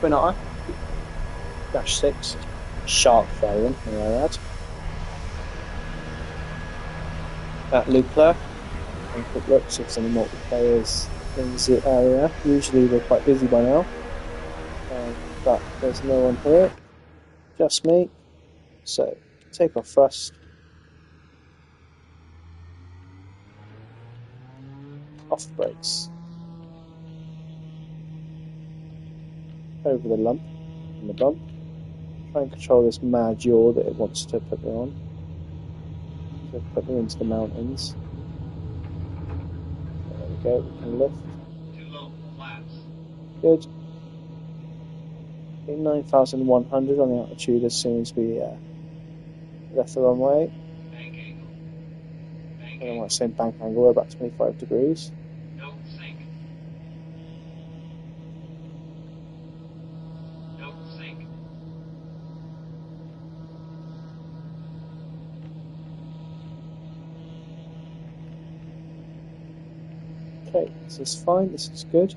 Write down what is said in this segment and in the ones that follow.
Twin Otter -6 Shark variant, may I add. At Lukla, and quick look, see if there's any multiplayers in the area. Usually we're quite busy by now, but there's no one here, just me. So take off thrust, off the brakes, over the lump and the bump. Try and control this mad yaw that it wants to put me on. So put me into the mountains. There we go, we can lift. Good. 9,100 on the altitude as soon as we left the runway. I don't want to say bank angle, we're about 25 degrees. Okay, this is fine, this is good.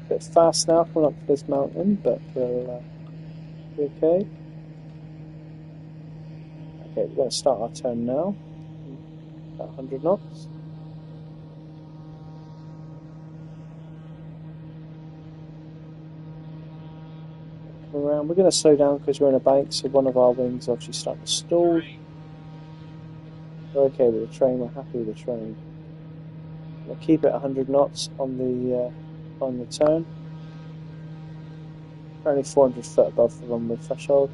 A bit fast now coming up to this mountain, but we'll be okay. Okay, we're going to start our turn now. About 100 knots. Come around. We're going to slow down because we're in a bank, so one of our wings obviously starting to stall. We're okay with the train, we're happy with the train. We'll keep it 100 knots on the turn. Only 400 foot above the runway threshold.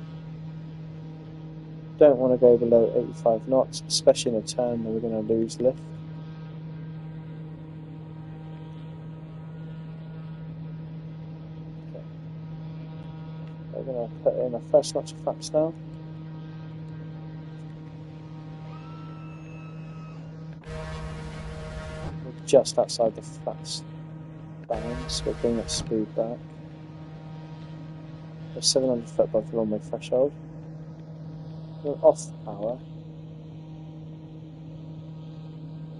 Don't want to go below 85 knots, especially in a turn where we're going to lose lift. Okay. We're going to put in a first notch of flaps now. We're just outside the flaps band, so we'll bring that speed back. We're 700 foot above the runway threshold. We're off the power.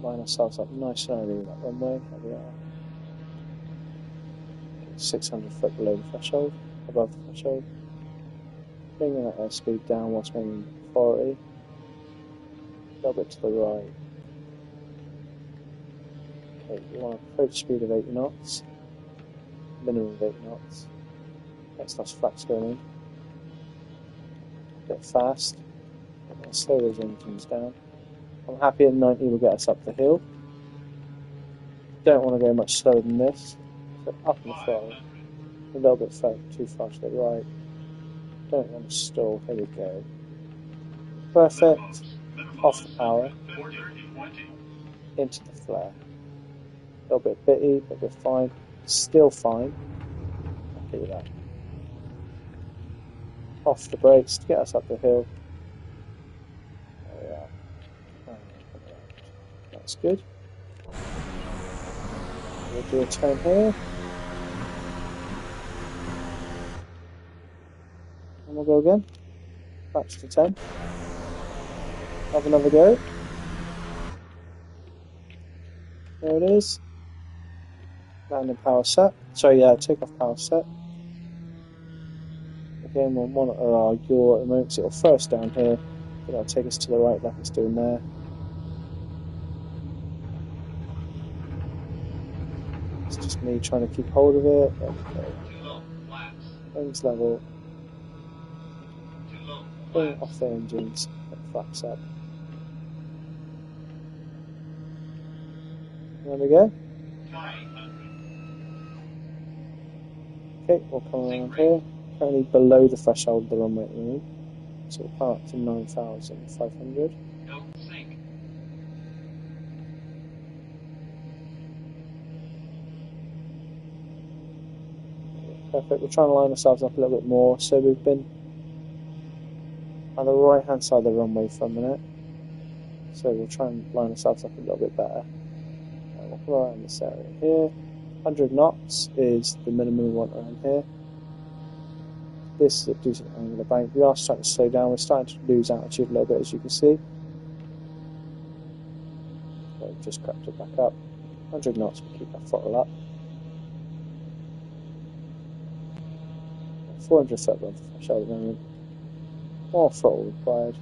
Line ourselves up nice and early with that runway. There we are. 600 foot below the threshold, above the threshold. Bringing that airspeed down whilst maintaining authority. A little bit to the right. Okay, we want an approach speed of 80 knots. Minimum of 80 knots. Next notch flaps going in. A bit fast. I'm going to slow those engines down. I'm happy at 90 will get us up the hill. Don't want to go much slower than this. So up in the throttle. A little bit too far to the right. Don't want to stall. Here we go. Perfect. Off the power. Into the flare. A little bit bitty, but we're fine. Still fine. Happy with that. Off the brakes to get us up the hill. There we are. That's good. We'll do a turn here. And we'll go again. Back to 10. Have another go. There it is. Landing power set. Sorry, yeah, take off power set. Again, we'll monitor our yaw at the moment, so it'll throw us down here, but it'll take us to the right like it's doing there. It's just me trying to keep hold of it. There we go. Wings level. Bring off the engines, get the flaps up. There we go. Okay, we'll come around here. Currently below the threshold of the runway at the moment, so we'll power up to 9,500. Perfect, we're trying to line ourselves up a little bit more, so we've been on the right hand side of the runway for a minute, so we'll try and line ourselves up a little bit better. We'll come around this area here. 100 knots is the minimum we want around here. This is a decent angular bank. We are starting to slow down, we're starting to lose altitude a little bit, as you can see. So we've just crept it back up. 100 knots, we'll keep that throttle up. 400 foot above the threshold at the moment. More throttle required.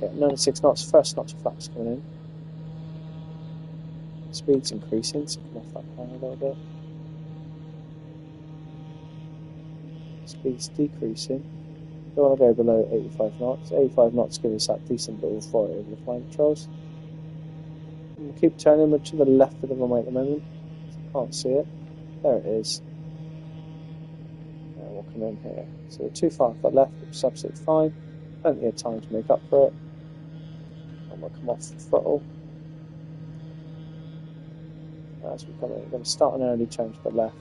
Okay, 96 knots, first notch of flaps coming in. Speed's increasing, so come off that power a little bit. Speed's decreasing. Don't want to go below 85 knots. 85 knots gives us that decent little flight over the flying controls. We'll keep turning them to the left of the runway at the moment. Can't see it. There it is. Now we'll come in here. So we're too far to the left, which is absolutely fine. Plenty of time to make up for it. And we'll come off the throttle. As we come in, we're going to start an early turn to the left.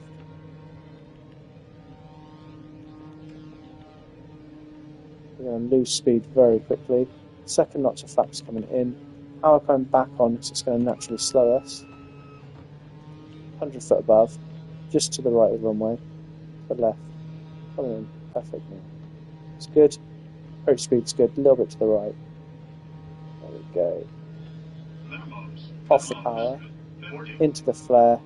We're going to lose speed very quickly. Second notch of flaps coming in. Power coming back on, so it's going to naturally slow us. 100 foot above, just to the right of the runway, to the left, coming in perfectly. It's good. Approach speed's good, a little bit to the right. There we go. Off the power, into the flare.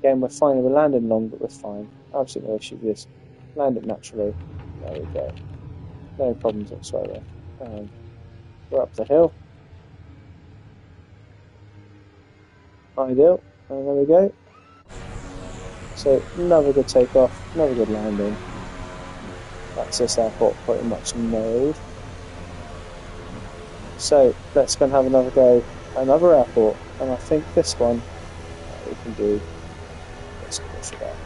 Again, we're fine. We're landing long, but we're fine. Absolutely no issue with this. Land it naturally. There we go. No problems whatsoever. We're up the hill. Ideal. And there we go. So another good takeoff, another good landing. That's this airport pretty much nailed. So let's go and have another go at another airport, and I think this one we can do. Let's push it out.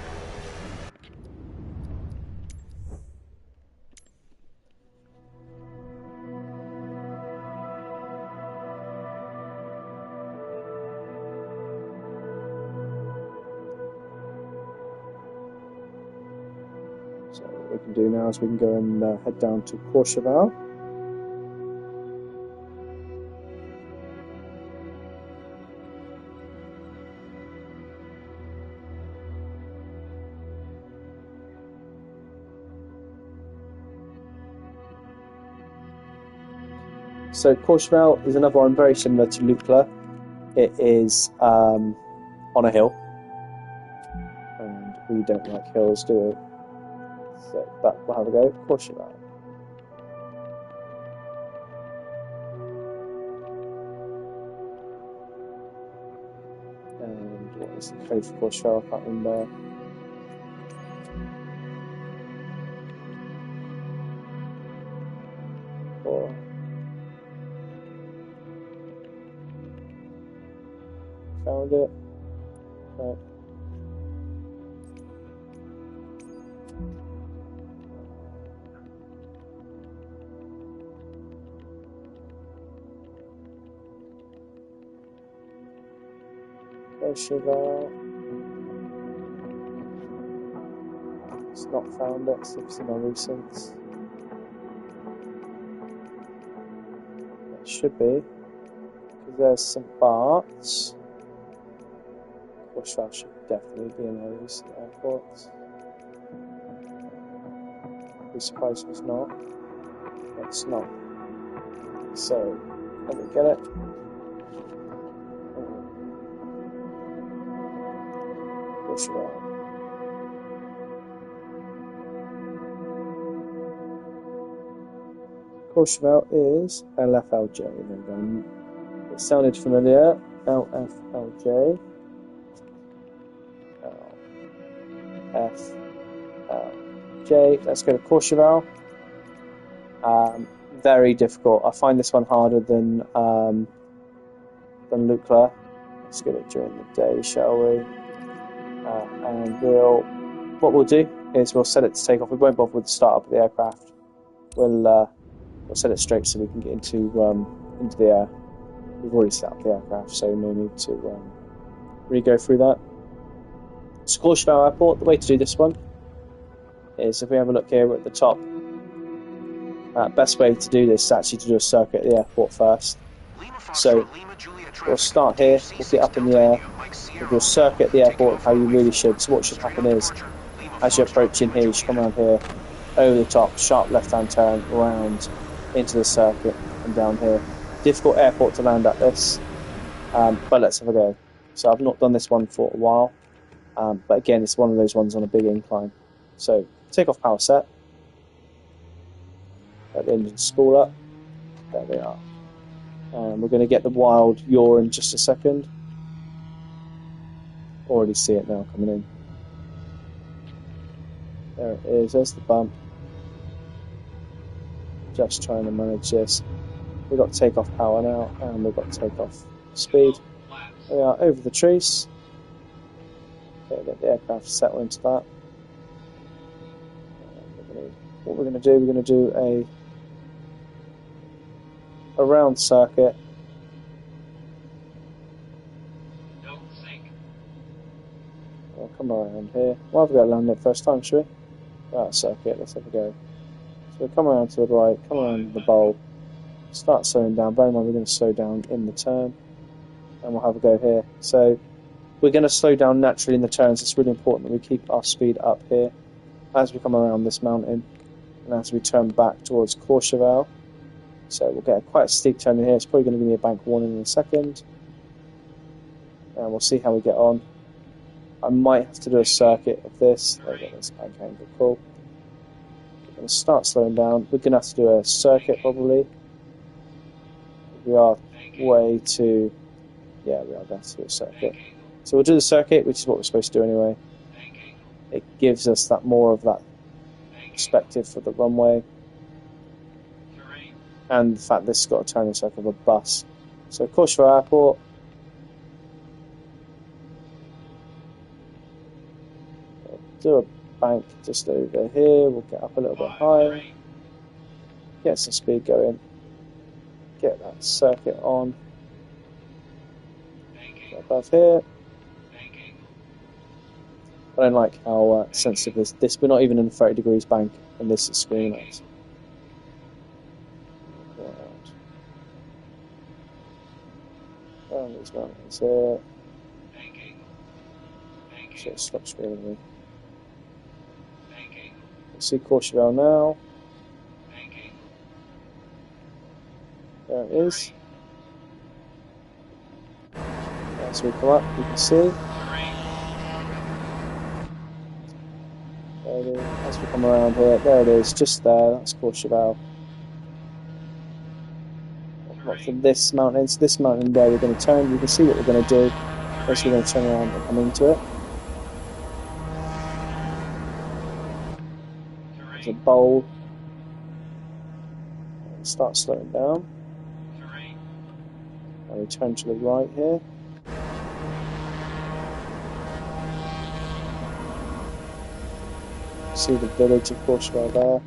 So what we can do now is we can go and head down to Courchevel. So Courchevel is another one very similar to Lukla. It is on a hill, and we don't like hills, do we? So, but we'll have a go. Courchevel. And what is the code for Courchevel? I can't remember. Found it. Right. Courchevel. It's not found it, so it's in our recents. It should be, because there's St Barts. Courchevel should definitely be in our recent airports. I'd be surprised if it's not. It's not. So, let me get it. Courchevel. Courchevel is LFLJ. And it sounded familiar. LFLJ. LFLJ. Let's go to Courchevel. Very difficult. I find this one harder than Lukla. Let's get it during the day, shall we? And what we'll do is we'll set it to take off. We won't bother with the start up of the aircraft. We'll set it straight so we can get into the air. We've already set up the aircraft, so no need to re-go through that. So Courchevel Airport, the way to do this one is, if we have a look here at the top, best way to do this is actually to do a circuit at the airport first. So we'll start here, we'll get up in the air, we'll do a circuit at the airport how you really should. So what should happen is, as you approach in here, you should come around here, over the top, sharp left-hand turn, around into the circuit and down here. Difficult airport to land at this, but let's have a go. So I've not done this one for a while. But again, it's one of those ones on a big incline. So take off power set. Let the engine spool up. There they are. And we're going to get the wild yaw in just a second. Already see it now coming in. There it is. There's the bump. Just trying to manage this. We've got takeoff power now, and we've got takeoff speed. We are over the trees. Okay, let the aircraft settle into that. What we're going to do, we're going to do a round circuit. We'll come around here. Why have we got to land it first time, should we? Right, circuit, let's have a go. So we'll come around to the right, come around the bowl, start slowing down. Bear in mind we're going to slow down in the turn, and we'll have a go here. So we're going to slow down naturally in the turns. It's really important that we keep our speed up here as we come around this mountain and as we turn back towards Courchevel. So we'll get quite a steep turn in here. It's probably going to give me a bank warning in a second, and we'll see how we get on. I might have to do a circuit of this. There we go, this bank angle, cool. We're going to start slowing down. We're going to have to do a circuit probably. We are way too... Yeah, we are going to do a circuit. So we'll do the circuit, which is what we're supposed to do anyway. It gives us that more of that perspective for the runway. And the fact this has got a turning circle of a bus. So Courchevel Airport. We'll do a bank just over here. We'll get up a little bit higher. Get some speed going. Get that circuit on. Get above here. I don't like how sensitive this. We're not even in the 30 degrees bank, and this is screaming at us. Around these mountains here. Shit, stop screaming at me. We'll see Courchevel now. There it is. As we come up, you can see. There it is. As we come around here, there it is, just there. That's Courchevel. Up to this mountain. It's this mountain where we're going to turn. You can see what we're going to do. First, we're going to turn around and come into it. There's a bowl. And start slowing down. And we turn to the right here. See the village of Courchevel there.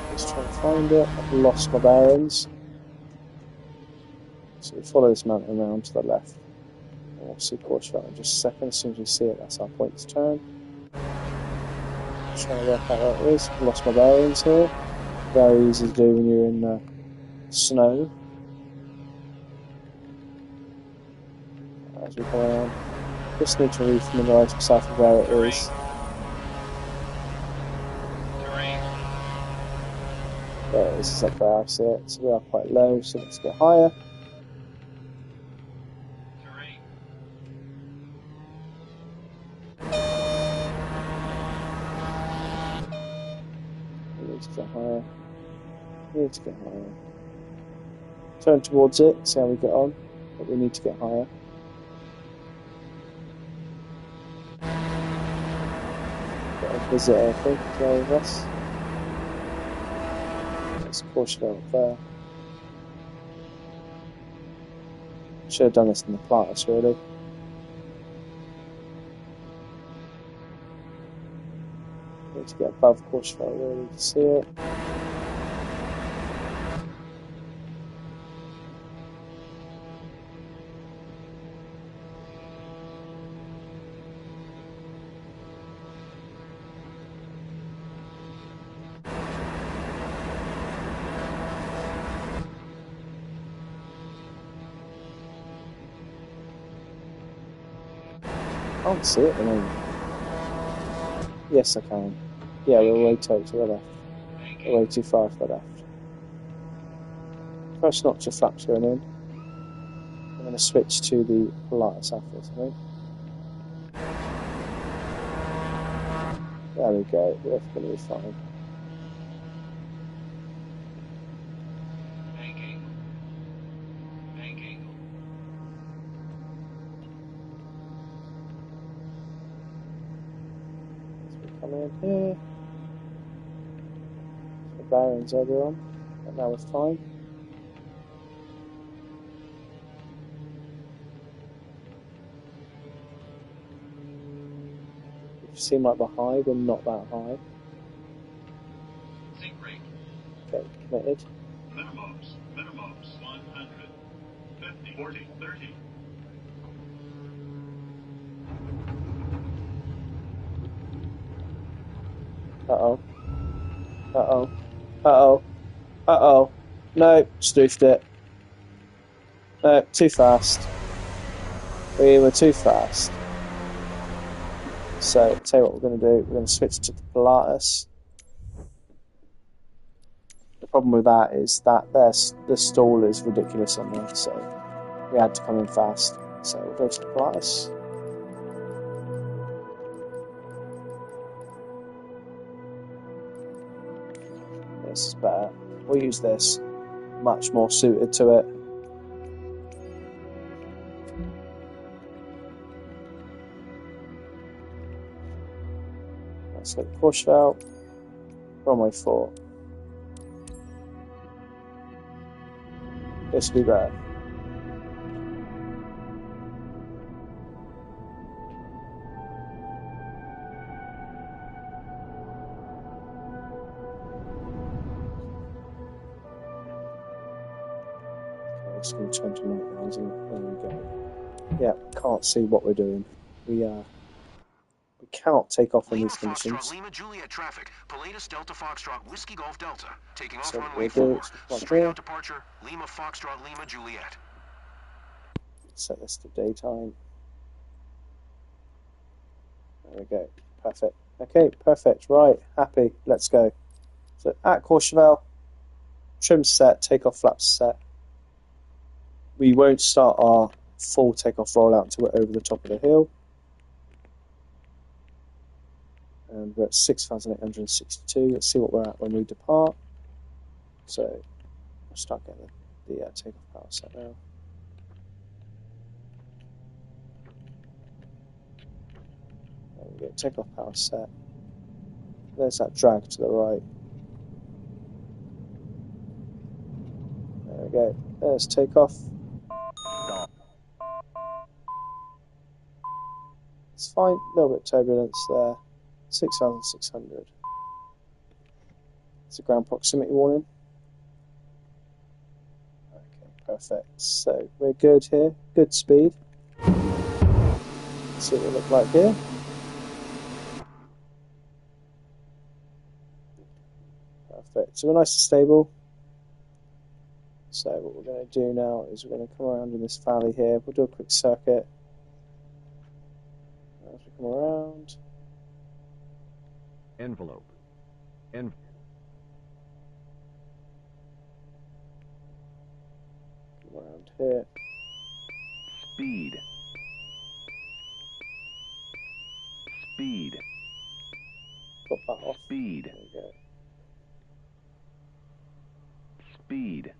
Let's try and find it. I've lost my bearings. So we follow this mountain around to the left. And we'll see Courchevel in just a second. As soon as we see it, that's our point to turn. Trying to work out where it is. I've lost my bearings here. Very easy to do when you're in snow. As we come around, just need to re-familiarise myself with where it is. There it is, it's up there, I see it. So we are quite low, so let's get higher. We need to get higher. We need to get higher. Turn towards it, see how we get on. But we need to get higher. Got a visitor, I think, there with us. Courchevel up there. Should have done this in the Platus, really. Need to get above Courchevel really to see it. can't see it at the moment. Yes, I can. Yeah, we're way too to the left. We're way too far to the left. First notch of flaps going in. I'm going to switch to the Pilatus afterwards, I think. There we go. We're going to be fine. Coming in here. The bearings earlier on, but now we're fine. You seem like we're high, we're not that high. Okay, committed. Minimums 100, 50, 40, 30. Uh-oh. Uh-oh. Uh-oh. Uh-oh. No, spoofed it. No, too fast. We were too fast. So, I'll tell you what we're going to do. We're going to switch to the Pilatus. The problem with that is that the stall is ridiculous on there, so we had to come in fast. So, we'll go to the Pilatus. This is better. We'll use this. Much more suited to it. Let's get the Courchevel. Runway 4. This will be better. It's going to 29,000. There we go. Yeah, can't see what we're doing. We cannot take off in these conditions. Lima Juliet traffic. Pilatus Delta Foxtrot Whiskey Golf Delta. Taking off So runway we'll 4. Straight out departure. Lima Foxtrot Lima Juliet. Set this to daytime. There we go. Perfect. Okay, perfect. Right, happy. Let's go. So at Courchevel, trim set, takeoff flaps set. We won't start our full takeoff rollout until we're over the top of the hill. And we're at 6,862. Let's see what we're at when we depart. So I'll start getting the takeoff power set now. There we go, takeoff power set. There's that drag to the right. There we go. There's takeoff. It's fine. A little bit of turbulence there. 6,600. It's a ground proximity warning. Okay, perfect. So we're good here. Good speed. Let's see what we look like here. Perfect. So we're nice and stable. So what we're going to do now is we're going to come around in this valley here. We'll do a quick circuit. As we come around. Envelope. Come around here. Speed. Speed. Put that off. Speed. There we go. Speed.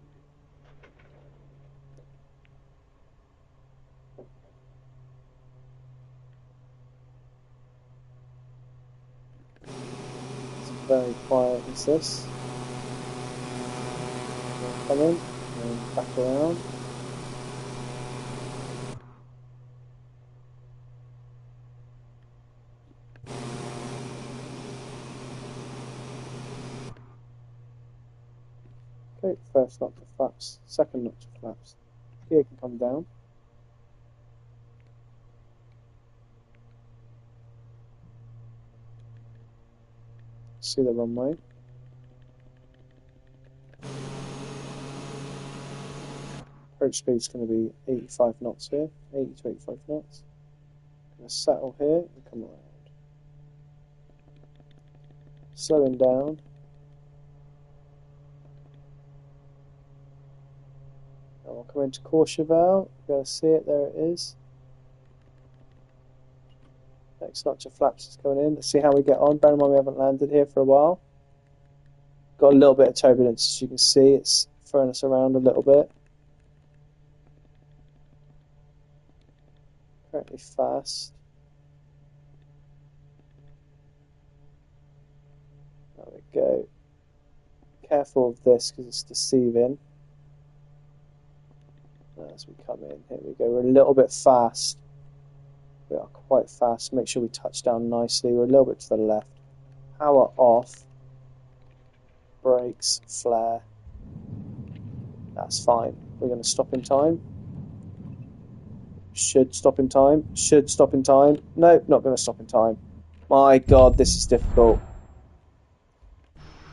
Very quiet is this. Come in and back around. Okay, first notch of flaps, second notch of flaps. Gear can come down. See the runway. Approach speed is going to be 85 knots here, 80 to 85 knots. Gonna settle here and come around. Slowing down. And we'll come into Courchevel. You're going to see it, there it is. Next notch of flaps is coming in. Let's see how we get on. Bear in mind we haven't landed here for a while. Got a little bit of turbulence, as you can see. It's throwing us around a little bit. Currently fast. There we go. Careful of this because it's deceiving. As we come in, here we go. We're a little bit fast. We are quite fast. Make sure we touch down nicely. We're a little bit to the left. Power off. Brakes, flare. That's fine. We're going to stop in time. Should stop in time. Should stop in time. Nope, not going to stop in time. My God, this is difficult.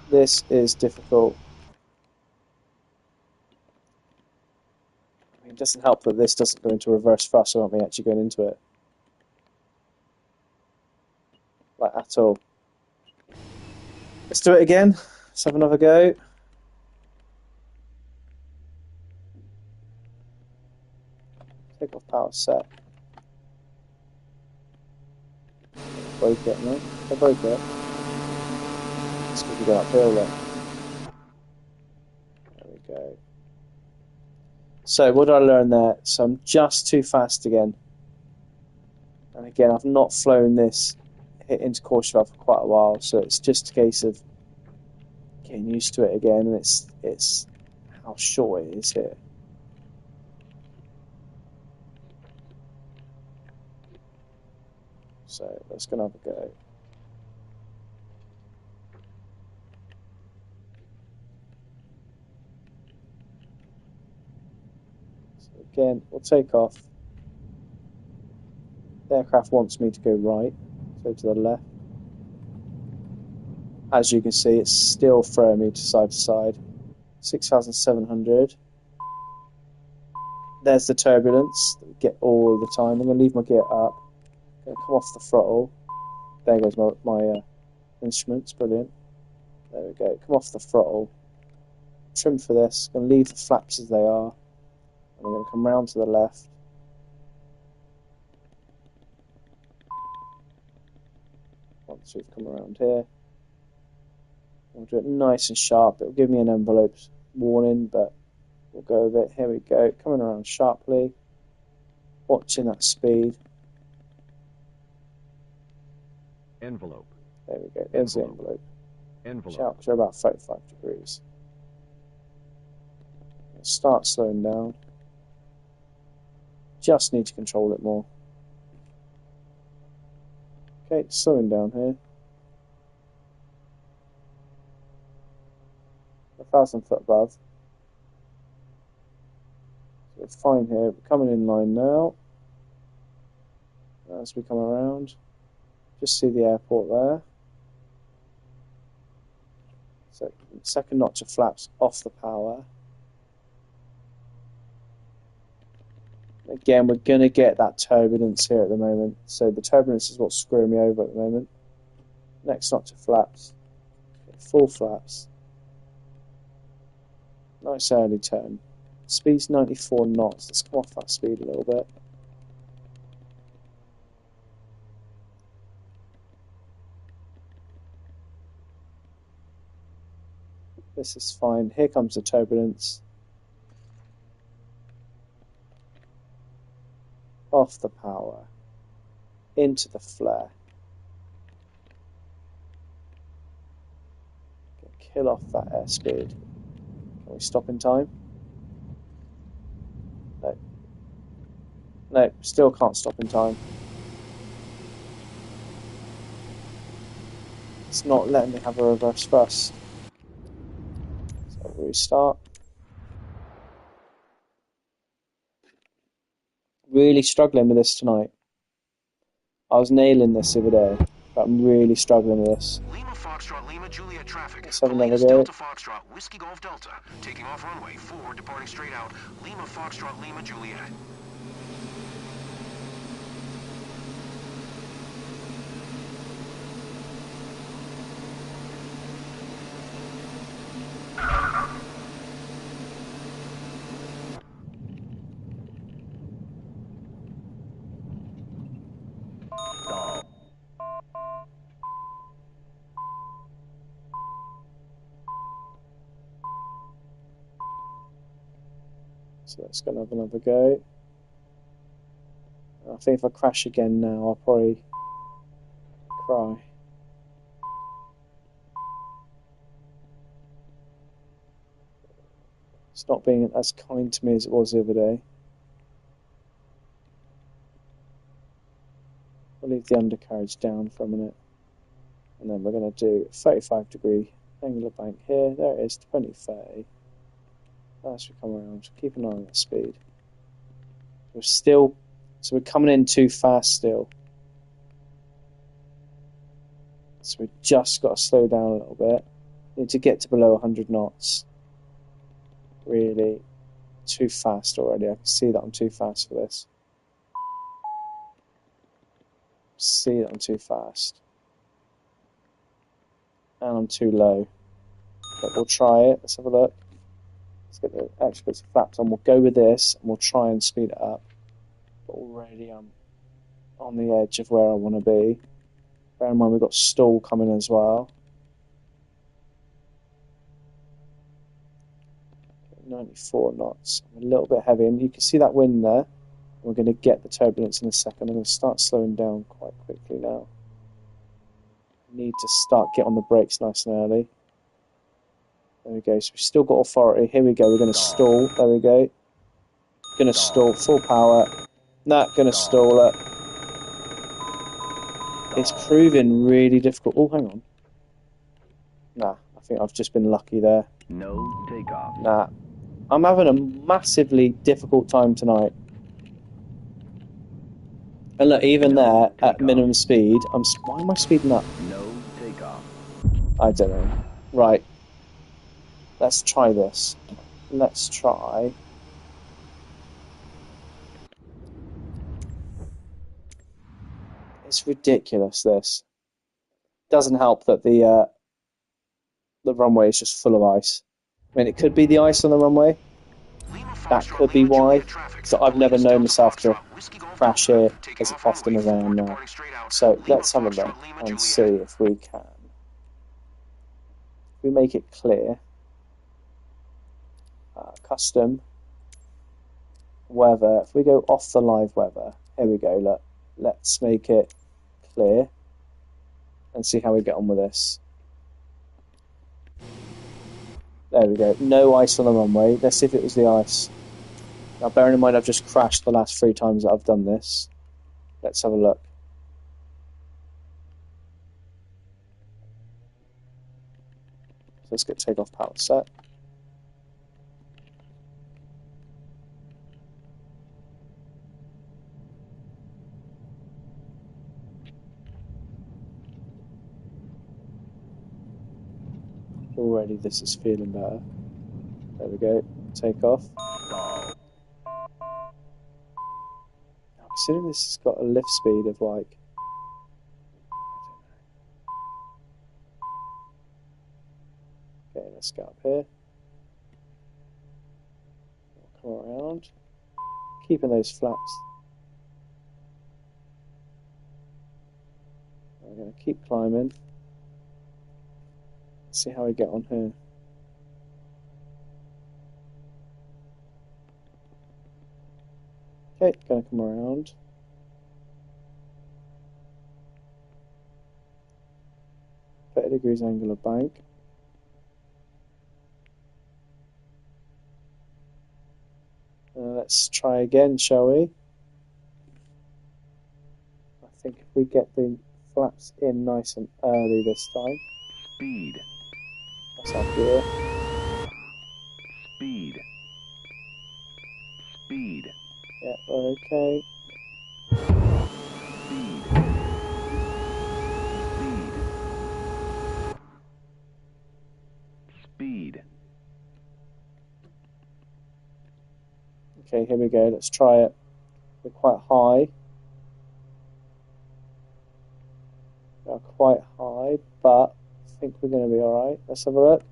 This is difficult. I mean, it doesn't help that this doesn't go into reverse thrust without me actually going into it. Like, at all. Let's do it again. Let's have another go. Take off power set. Broke it, no? I broke it. It's because we got uphill there. There we go. So, what did I learn there? So, I'm just too fast again. And again, I've not flown this hit into Courchevel for quite a while, so it's just a case of getting used to it again, and it's how short it is here. So let's go and have a go. So again, we'll take off. The aircraft wants me to go right, so to the left. As you can see, it's still throwing me to side. 6,700. There's the turbulence that we get all the time. I'm going to leave my gear up. I'm going to come off the throttle. There goes my instruments. Brilliant. There we go. Come off the throttle. Trim for this. I'm going to leave the flaps as they are. And I'm going to come round to the left. Once we've come around here. I'll do it nice and sharp. It'll give me an envelope warning, but we'll go with it. Here we go. Coming around sharply. Watching that speed. Envelope. There we go. There's the envelope. Envelope. Sharp, so about 35 degrees. I'll start slowing down. Just need to control it more. Okay, slowing down here. 1,000 foot above. So we're fine here. We're coming in line now. As we come around, just see the airport there. So second notch of flaps off the power. Again, we're going to get that turbulence here at the moment. So the turbulence is what's screwing me over at the moment. Next notch of flaps. Full flaps. Nice early turn. Speed's 94 knots. Let's come off that speed a little bit. This is fine. Here comes the turbulence. Off the power. Into the flare. Kill off that airspeed. Can we stop in time? No. No, still can't stop in time. It's not letting me have a reverse thrust. So restart. Really struggling with this tonight. I was nailing this the other day, but I'm really struggling with this. Lima Foxtrot Lima Juliet traffic. Let's have another Latest go. Delta Foxtrot Whiskey Golf Delta. Taking off runway 4, departing straight out. Lima Foxtrot Lima Juliet. So let's go and have another go. I think if I crash again now, I'll probably cry. It's not being as kind to me as it was the other day. I'll leave the undercarriage down for a minute. And then we're going to do a 35-degree angular bank here. There it is, 2030. As we come around, keep an eye on that speed. So we're coming in too fast still. So we've just got to slow down a little bit. Need to get to below 100 knots. Really too fast already. I can see that I'm too fast for this. See that I'm too fast. And I'm too low. But we'll try it. Let's have a look. Let's get the extra bits of flaps on. We'll go with this and we'll try and speed it up. But already I'm on the edge of where I want to be. Bear in mind we've got stall coming as well. 94 knots. I'm a little bit heavy, and you can see that wind there. We're going to get the turbulence in a second. I'm going to start slowing down quite quickly now. Need to get on the brakes nice and early. There we go. So we've still got authority. Here we go. We're going to stall. There we go. Going to stall. Full power. Not going to stall it. It's proving really difficult. Oh, hang on. Nah, I think I've just been lucky there. No takeoff. Nah. I'm having a massively difficult time tonight. And look, even there, at minimum speed, why am I speeding up? No takeoff. I don't know. Right. Let's try this. Let's try. It's ridiculous, this. Doesn't help that the runway is just full of ice. I mean, it could be the ice on the runway. That could be why. So I've never known myself to crash here as often as I am now. So let's have a look and see if we can. If we make it clear. Custom. Weather. If we go off the live weather. Here we go. Look. Let's make it clear. And see how we get on with this. There we go. No ice on the runway. Let's see if it was the ice. Now, bearing in mind I've just crashed the last 3 times that I've done this. Let's have a look. So let's get takeoff power set. Already this is feeling better. There we go. Take off. Now, considering this has got a lift speed of like, okay, let's get up here. Come around. Keeping those flaps. We're going to keep climbing. See how we get on here. Okay, gonna come around. .30 angular bank. Let's try again, shall we? I think if we get the flaps in nice and early this time. Speed. That's up here. Speed. Speed. Yeah, we're okay. Speed. Speed. Speed. Okay, here we go. Let's try it. We're quite high. We are quite high, but I think we're going to be alright. Let's have a look.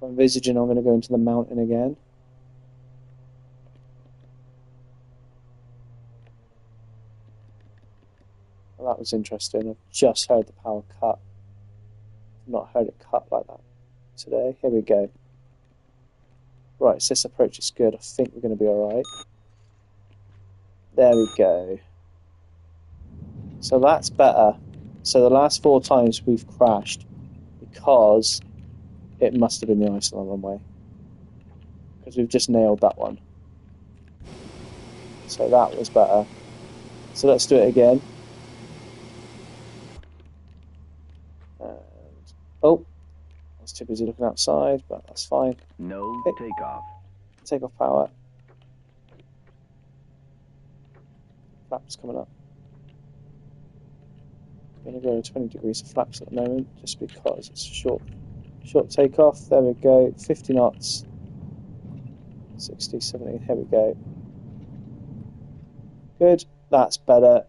I'm envisaging I'm going to go into the mountain again. Well, that was interesting. I've just heard the power cut. I've not heard it cut like that today. Here we go. Right, so this approach is good. I think we're going to be alright. There we go. So that's better. So the last 4 times we've crashed because it must have been the ice on the runway. Because we've just nailed that one. So that was better. So let's do it again. And, oh, I was too busy looking outside, but that's fine. No Okay. takeoff. Take off power. Flaps coming up. I'm going to go 20 degrees of flaps at the moment, just because it's a short takeoff. There we go. 50 knots. 60, 70. Here we go. Good. That's better.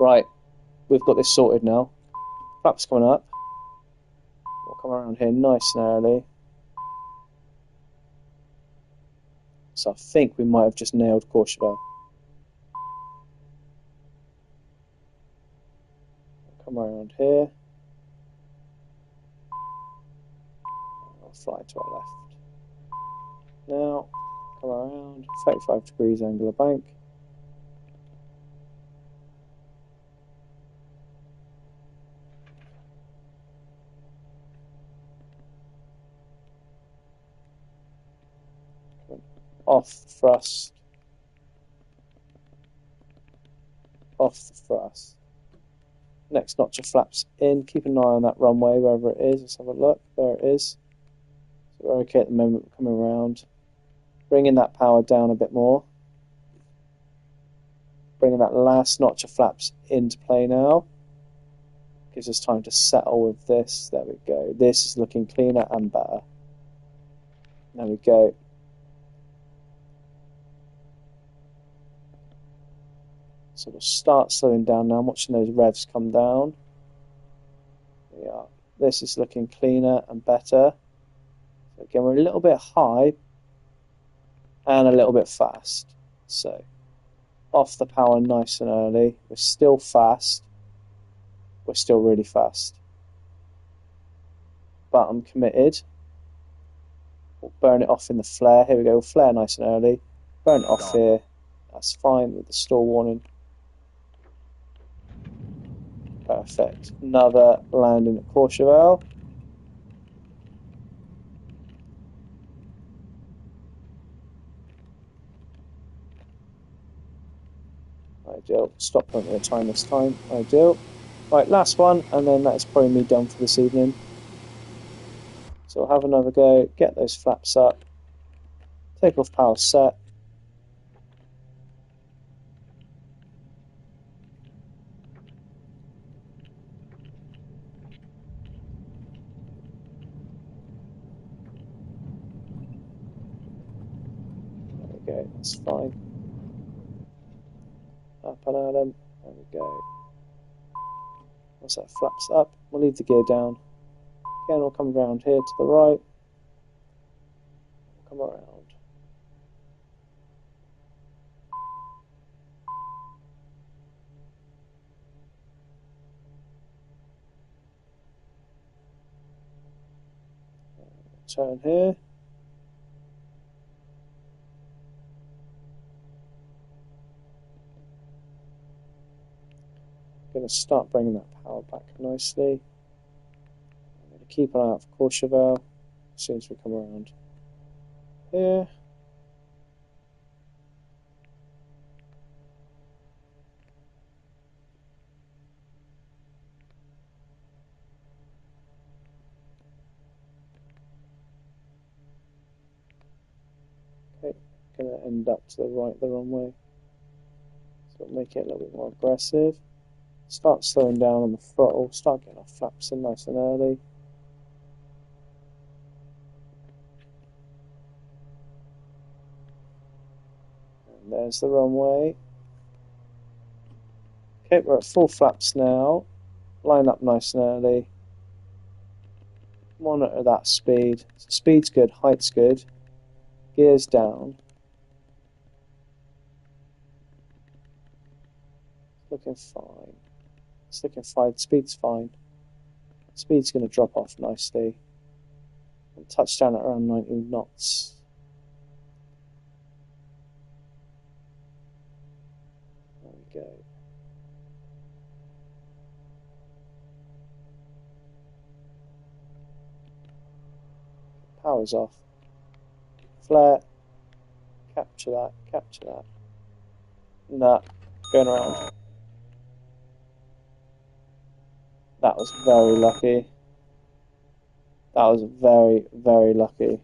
Right. We've got this sorted now. Flaps coming up. We'll come around here nice and early. So I think we might have just nailed Courchevel. Come around here. I'll fly to our left. Now, come around. 35 degrees angle of bank. Off thrust. Off the thrust. Next notch of flaps in. Keep an eye on that runway, wherever it is. Let's have a look. There it is. So we're okay at the moment. We're coming around. Bringing that power down a bit more. Bringing that last notch of flaps into play now. Gives us time to settle with this. There we go. This is looking cleaner and better. There we go. So we'll start slowing down now. I'm watching those revs come down. There we are. This is looking cleaner and better. So again, we're a little bit high and a little bit fast. So off the power nice and early. We're still fast. We're still really fast. But I'm committed. We'll burn it off in the flare. Here we go. We'll flare nice and early. Burn it off here. That's fine with the stall warning. Perfect. Another landing at Courchevel. Ideal. Stop point at a time this time. Ideal. Right, last one, and then that's probably me done for this evening. So we'll have another go. Get those flaps up. Take off power set. There we go. That's fine. Up and at 'em. There we go. Once that flaps up, we'll leave the gear down. Again, we'll come around here to the right. Come around. Turn here. Going to start bringing that power back nicely. I'm going to keep an eye out for Courchevel as soon as we come around here. Okay, going to end up to the right of the runway. So we'll make it a little bit more aggressive. Start slowing down on the throttle. Start getting our flaps in nice and early. And there's the runway. Okay, we're at full flaps now. Line up nice and early. Monitor that speed. So speed's good, height's good. Gears down. Looking fine. It's looking fine. Speed's fine. Speed's going to drop off nicely. And touchdown at around 90 knots. go. Power's off. Flare. Capture that. Capture that. Nah. Going around. That was very lucky. That was very, very lucky.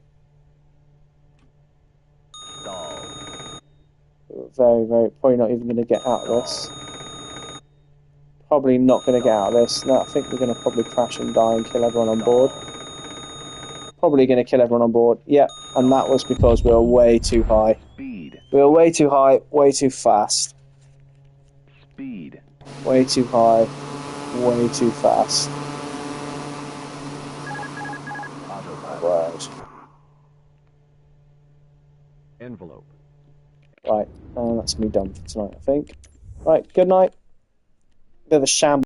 Very, very, probably not even going to get out of this. Probably not going to get out of this. No, I think we're going to probably crash and die and kill everyone on board. Probably going to kill everyone on board. Yep, and that was because we were way too high. Speed. We were way too high, way too fast. Speed. Way too high, way too fast. Right. Envelope. Right, and that's me done for tonight, I think. Right, good night. Bit of a shambles.